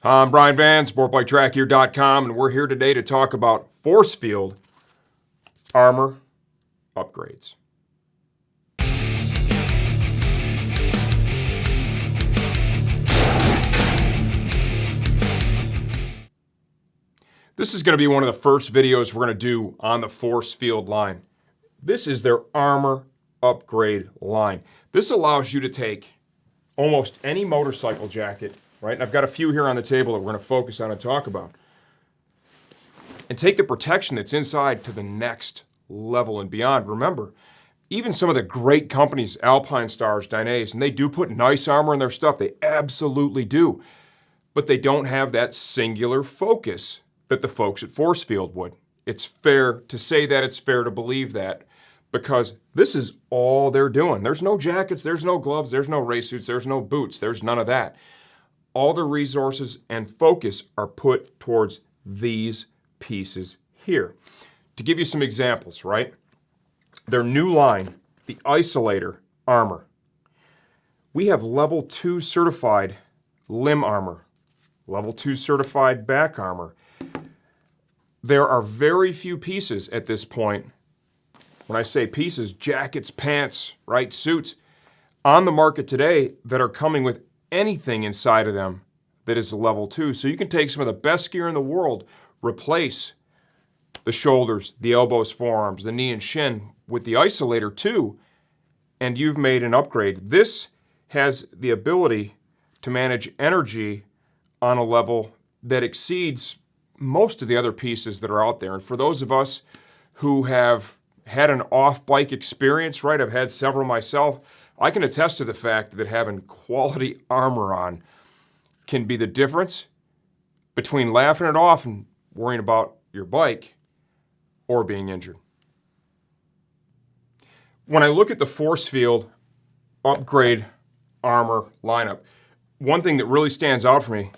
I'm Brian Van, SportbikeTrackGear.com, and we're here today to talk about Forcefield Armour upgrades. This is going to be one of the first videos we're going to do on the Forcefield line. This is their Armour upgrade line. This allows you to take almost any motorcycle jacket, right? And I've got a few here on the table that we're going to focus on and talk about, and take the protection that's inside to the next level and beyond. Remember, even some of the great companies, Alpine Stars, Dyna's, and they do put nice armor in their stuff. They absolutely do. But they don't have that singular focus that the folks at Forcefield would. It's fair to say that, it's fair to believe that, because this is all they're doing. There's no jackets, there's no gloves, there's no race suits, there's no boots, there's none of that. All the resources and focus are put towards these pieces here. To give you some examples, right? Their new line, the Isolator Armor. We have level 2 certified limb armor, level 2 certified back armor. There are very few pieces at this point, when I say pieces, jackets, pants, right, suits, on the market today that are coming with anything inside of them that is a level 2. So you can take some of the best gear in the world, replace the shoulders, the elbows, forearms, the knee and shin with the Isolator 2, and you've made an upgrade. This has the ability to manage energy on a level that exceeds most of the other pieces that are out there. And for those of us who have had an off-bike experience, right, I've had several myself, I can attest to the fact that having quality armor on can be the difference between laughing it off and worrying about your bike or being injured. When I look at the Forcefield upgrade armor lineup, one thing that really stands out for me,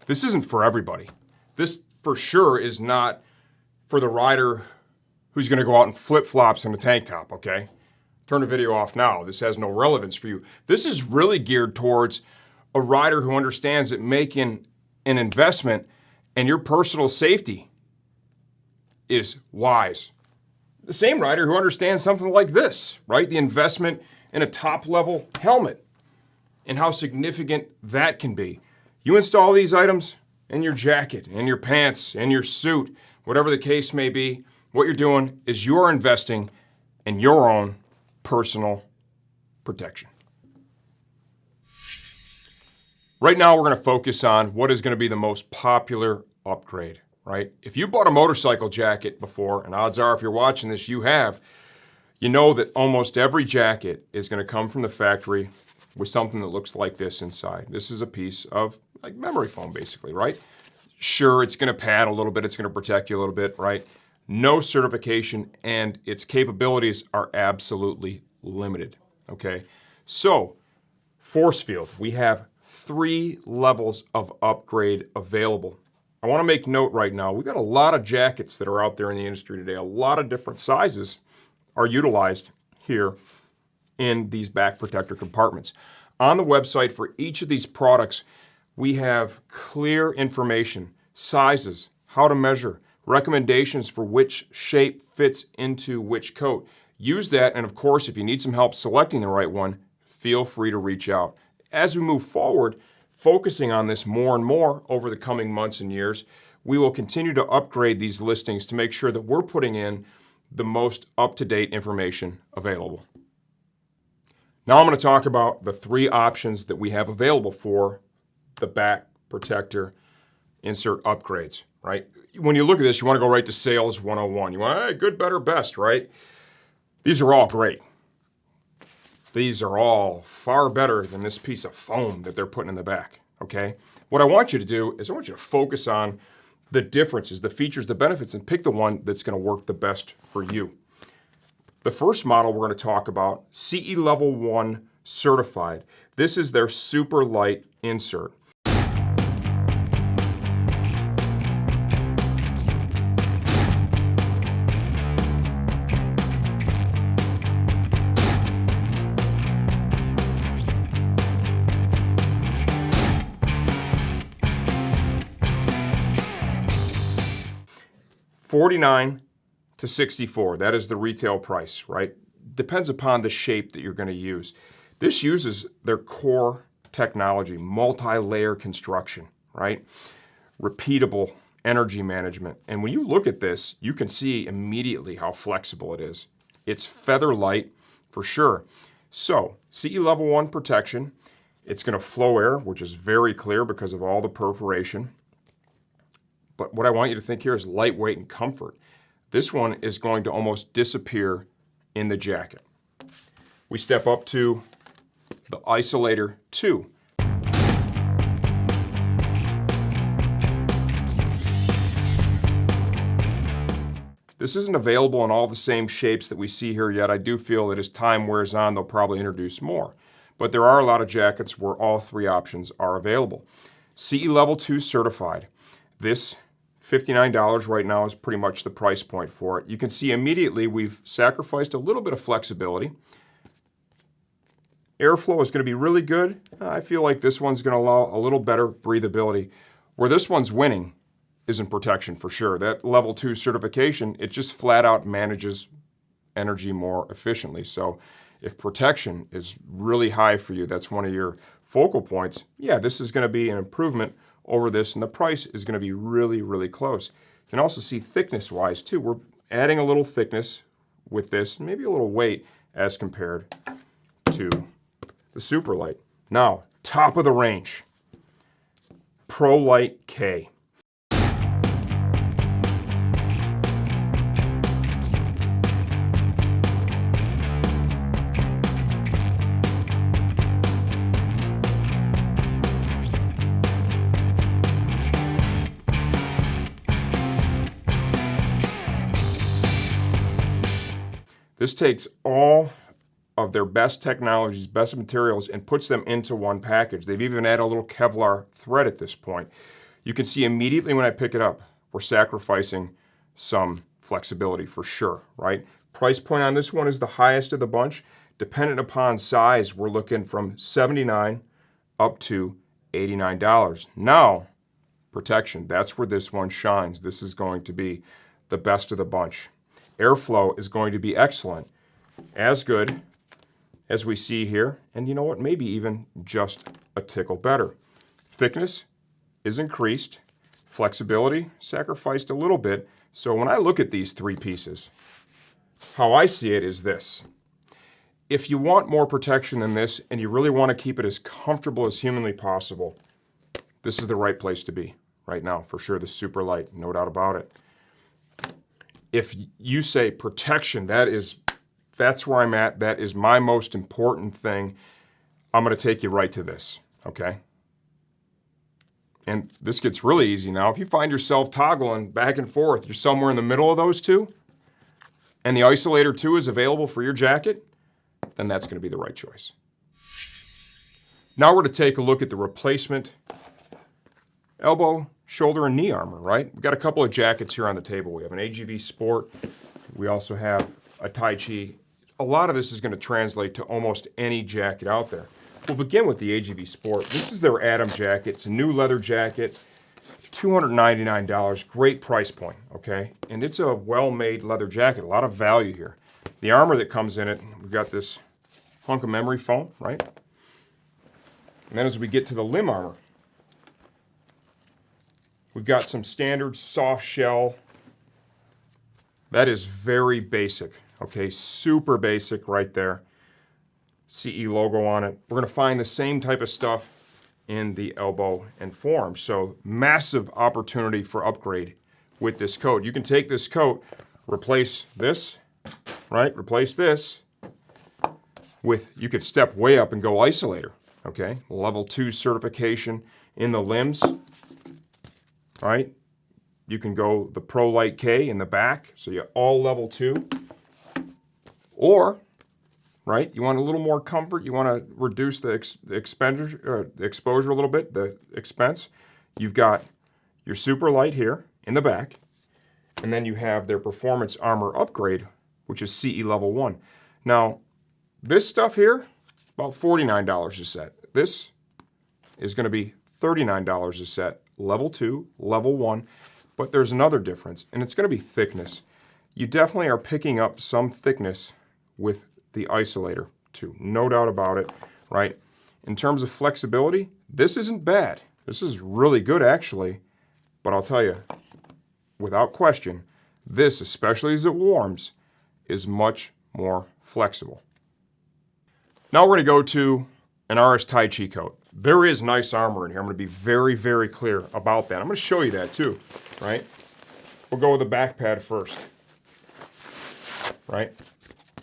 this isn't for everybody. This for sure is not for the rider who's going to go out in flip-flops and a tank top, okay? Turn the video off now. This has no relevance for you. This is really geared towards a rider who understands that making an investment in your personal safety is wise. The same rider who understands something like this, right? The investment in a top-level helmet and how significant that can be. You install these items in your jacket, in your pants, in your suit, whatever the case may be, what you're doing is you're investing in your own personal protection. Right now, we're going to focus on what is going to be the most popular upgrade, right? If you bought a motorcycle jacket before, and odds are if you're watching this, you have, you know that almost every jacket is going to come from the factory with something that looks like this inside. This is a piece of like memory foam, basically, right? Sure, it's going to pad a little bit, it's going to protect you a little bit, right? No certification, and its capabilities are absolutely limited, okay? So, Forcefield, we have 3 levels of upgrade available. I want to make note right now, we've got a lot of jackets that are out there in the industry today. A lot of different sizes are utilized here in these back protector compartments. On the website for each of these products, we have clear information, sizes, how to measure, recommendations for which shape fits into which coat. Use that, and of course, if you need some help selecting the right one, feel free to reach out. As we move forward, focusing on this more and more over the coming months and years, we will continue to upgrade these listings to make sure that we're putting in the most up-to-date information available. Now I'm going to talk about the 3 options that we have available for the back protector insert upgrades, right? When you look at this, you want to go right to sales 101. You want, hey, good, better, best, right? These are all great. These are all far better than this piece of foam that they're putting in the back, okay? What I want you to do is I want you to focus on the differences, the features, the benefits, and pick the one that's going to work the best for you. The first model we're going to talk about, CE Level 1 certified. This is their super light insert. $49 to $64. That is the retail price, right? Depends upon the shape that you're going to use. This uses their core technology, multi-layer construction, right? Repeatable energy management. And when you look at this, you can see immediately how flexible it is. It's feather light for sure. So, CE level 1 protection. It's going to flow air, which is very clear because of all the perforation. But what I want you to think here is lightweight and comfort. This one is going to almost disappear in the jacket. We step up to the Isolator 2. This isn't available in all the same shapes that we see here yet. I do feel that as time wears on, they'll probably introduce more. But there are a lot of jackets where all three options are available. CE Level 2 certified. This $59 right now is pretty much the price point for it. You can see immediately we've sacrificed a little bit of flexibility. Airflow is going to be really good. I feel like this one's going to allow a little better breathability. Where this one's winning is in protection for sure. That level 2 certification, it just flat out manages energy more efficiently. So if protection is really high for you, that's one of your focal points, yeah, this is going to be an improvement over this, and the price is going to be really, really close. You can also see thickness-wise too. We're adding a little thickness with this, maybe a little weight as compared to the Superlight. Now, top of the range, ProLite K. This takes all of their best technologies, best materials, and puts them into one package. They've even added a little Kevlar thread at this point. You can see immediately when I pick it up, we're sacrificing some flexibility for sure, right? Price point on this one is the highest of the bunch. Dependent upon size, we're looking from $79 up to $89. Now, protection, that's where this one shines. This is going to be the best of the bunch. Airflow is going to be excellent, as good as we see here, and you know what, maybe even just a tickle better. Thickness is increased, flexibility sacrificed a little bit. So when I look at these three pieces, how I see it is this. If you want more protection than this and you really want to keep it as comfortable as humanly possible, this is the right place to be right now, for sure. The Superlight, no doubt about it. If you say protection, that's where I'm at. That is my most important thing. I'm going to take you right to this, okay? And this gets really easy now. If you find yourself toggling back and forth, you're somewhere in the middle of those two, and the Isolator 2 is available for your jacket, then that's going to be the right choice. Now we're going to take a look at the replacement elbow, shoulder, and knee armor, right? We've got a couple of jackets here on the table. We have an AGV Sport. We also have a Tai Chi. A lot of this is going to translate to almost any jacket out there. We'll begin with the AGV Sport. This is their Atom jacket. It's a new leather jacket, $299, great price point, okay? And it's a well-made leather jacket, a lot of value here. The armor that comes in it, we've got this hunk of memory foam, right? And then as we get to the limb armor, we've got some standard soft shell. That is very basic, okay? Super basic right there. CE logo on it. We're going to find the same type of stuff in the elbow and forearm. So massive opportunity for upgrade with this coat. You can take this coat, replace this, right? Replace this with, you could step way up and go Isolator, okay? Level 2 certification in the limbs, right? You can go the ProLite K in the back, so you're all level 2. Or, right, you want a little more comfort, you want to reduce the exposure a little bit, the expense. You've got your Superlight here in the back, and then you have their Performance Armor Upgrade, which is CE Level 1. Now, this stuff here, about $49 a set. This is going to be $39 a set, Level 2, Level 1. But there's another difference, and it's going to be thickness. You definitely are picking up some thickness with the isolator too, no doubt about it, right? In terms of flexibility, this isn't bad. This is really good actually, but I'll tell you, without question, this, especially as it warms, is much more flexible. Now we're going to go to an RS Tai Chi coat. There is nice armor in here. I'm going to be very, very clear about that. I'm going to show you that too, right? We'll go with the back pad first, right?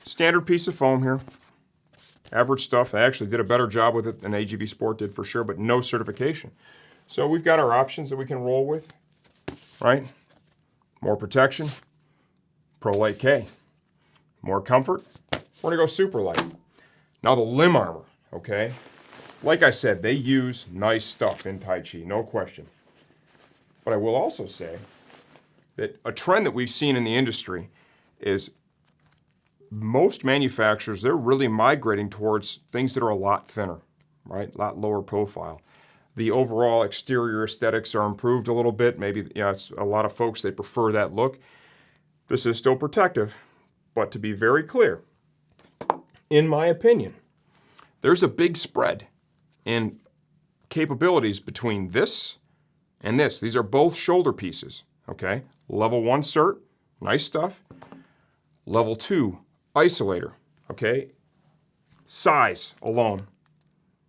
Standard piece of foam here. Average stuff. I actually did a better job with it than AGV Sport did for sure, but no certification. So we've got our options that we can roll with, right? More protection, Pro Light K. More comfort, we're going to go super light. Now the limb armor, okay? Like I said, they use nice stuff in Tai Chi, no question. But I will also say that a trend that we've seen in the industry is most manufacturers, they're really migrating towards things that are a lot thinner, right? A lot lower profile. The overall exterior aesthetics are improved a little bit. Maybe, it's a lot of folks, they prefer that look. This is still protective, but to be very clear, in my opinion, there's a big spread in capabilities between this and this. These are both shoulder pieces, okay? Level 1 cert, nice stuff. Level 2 isolator, okay? Size alone,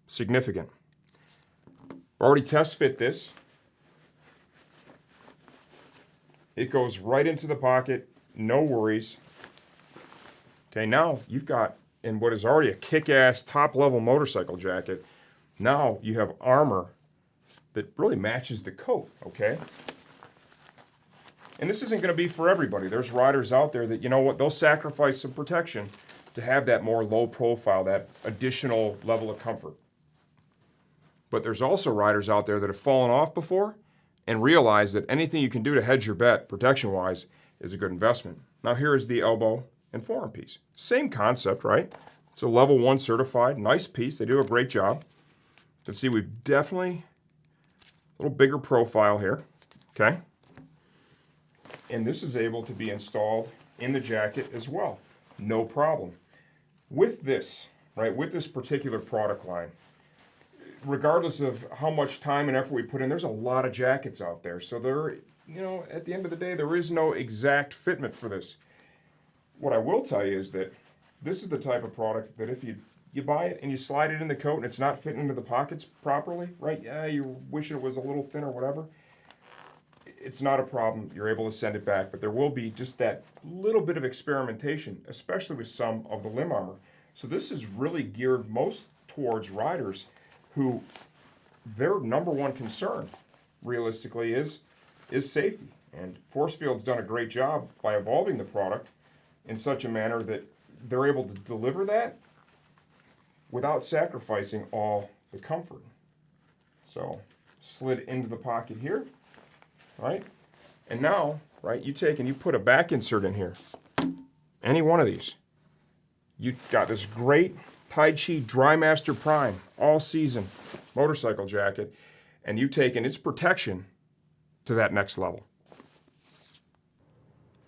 significant. Already test fit this. It goes right into the pocket, no worries. Okay, now you've got, in what is already a kick-ass top-level motorcycle jacket, now you have armor that really matches the coat, okay? And this isn't going to be for everybody. There's riders out there that, you know what, they'll sacrifice some protection to have that more low profile, that additional level of comfort. But there's also riders out there that have fallen off before and realize that anything you can do to hedge your bet, protection-wise, is a good investment. Now here is the elbow and forearm piece. Same concept, right? It's a level 1 certified, nice piece. They do a great job. You can see we've definitely a little bigger profile here, okay? And this is able to be installed in the jacket as well, no problem. With this, right, with this particular product line, regardless of how much time and effort we put in, there's a lot of jackets out there. So there, at the end of the day, there is no exact fitment for this. What I will tell you is that this is the type of product that if you buy it and you slide it in the coat and it's not fitting into the pockets properly, right? Yeah, you wish it was a little thin or whatever. It's not a problem. You're able to send it back, but there will be just that little bit of experimentation, especially with some of the limb armor. So this is really geared most towards riders who their number one concern, realistically, is safety. And Forcefield's done a great job by evolving the product in such a manner that they're able to deliver that without sacrificing all the comfort. So, slid into the pocket here, right? And now, right, you take and you put a back insert in here. Any one of these. You got this great Tai Chi Drymaster Prime all season motorcycle jacket, and you've taken its protection to that next level.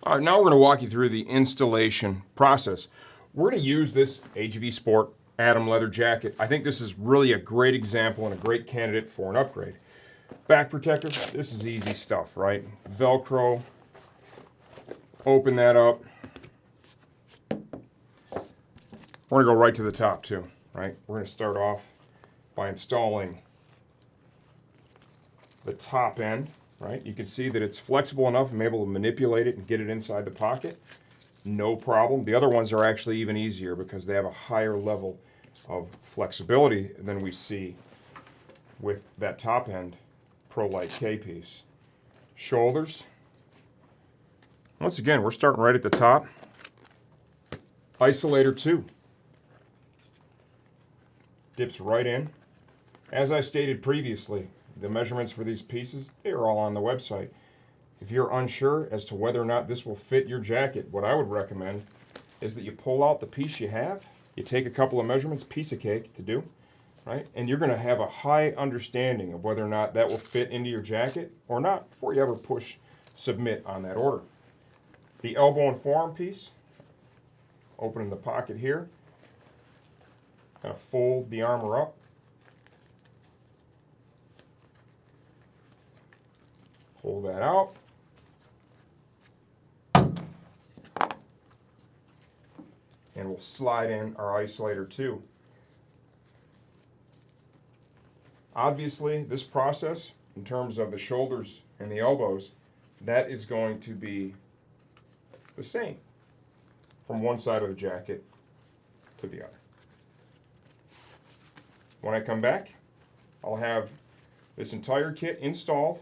All right, now we're going to walk you through the installation process. We're going to use this AGV Sport Atom leather jacket. I think this is really a great example and a great candidate for an upgrade. Back protector, this is easy stuff, right? Velcro, open that up. We're going to go right to the top too, right? We're going to start off by installing the top end, right? You can see that it's flexible enough. I'm able to manipulate it and get it inside the pocket. No problem. The other ones are actually even easier because they have a higher level of flexibility than we see with that top end Pro Light K piece. Shoulders. Once again, we're starting right at the top. Isolator 2. Dips right in. As I stated previously, the measurements for these pieces, they are all on the website. If you're unsure as to whether or not this will fit your jacket, what I would recommend is that you pull out the piece you have, you take a couple of measurements, piece of cake to do, right? And you're going to have a high understanding of whether or not that will fit into your jacket or not before you ever push submit on that order. The elbow and forearm piece, open in the pocket here. Kind of fold the armor up. Pull that out. And we'll slide in our isolator too. Obviously, this process, in terms of the shoulders and the elbows, that is going to be the same from one side of the jacket to the other. When I come back, I'll have this entire kit installed.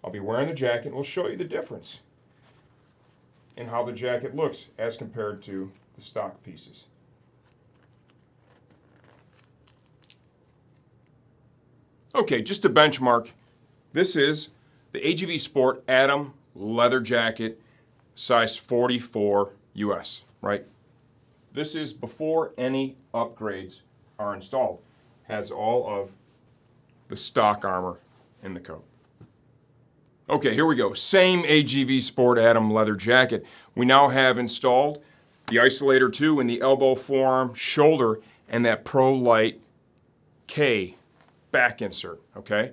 I'll be wearing the jacket, and we'll show you the difference in how the jacket looks as compared to the stock pieces. Okay, just to benchmark, this is the AGV Sport Atom leather jacket, size 44 US, right? This is before any upgrades are installed. Has all of the stock armor in the coat. Okay, here we go. Same AGV Sport Atom leather jacket. We now have installed the isolator 2 in the elbow, forearm, shoulder, and that Pro Light K back insert, okay?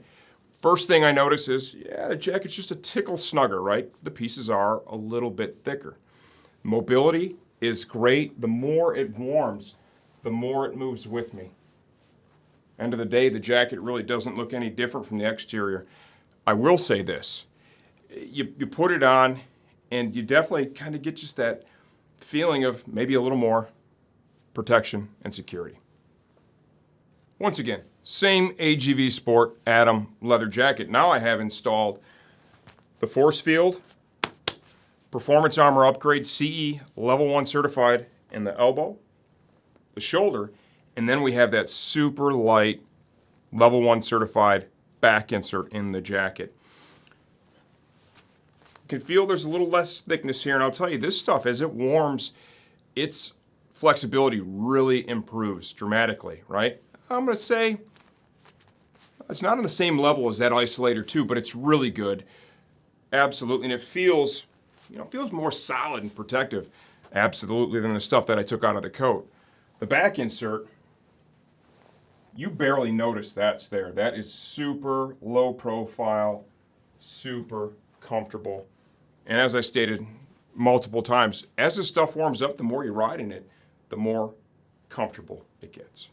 First thing I notice is, yeah, the jacket's just a tickle snugger, right? The pieces are a little bit thicker. Mobility is great. The more it warms, the more it moves with me. End of the day, the jacket really doesn't look any different from the exterior. I will say this, you put it on and you definitely kind of get just that feeling of maybe a little more protection and security. Once again, same AGV Sport Atom leather jacket. Now I have installed the Forcefield Performance Armor Upgrade CE Level 1 certified in the elbow, the shoulder, and then we have that super light Level 1 certified back insert in the jacket. You can feel there's a little less thickness here, and I'll tell you, this stuff, as it warms, its flexibility really improves dramatically, right? I'm going to say it's not on the same level as that isolator 2, but it's really good. Absolutely, and it feels, feels more solid and protective, absolutely, than the stuff that I took out of the coat. The back insert, you barely notice that's there. That is super low profile, super comfortable. And as I stated multiple times, as the stuff warms up, the more you ride in it, the more comfortable it gets.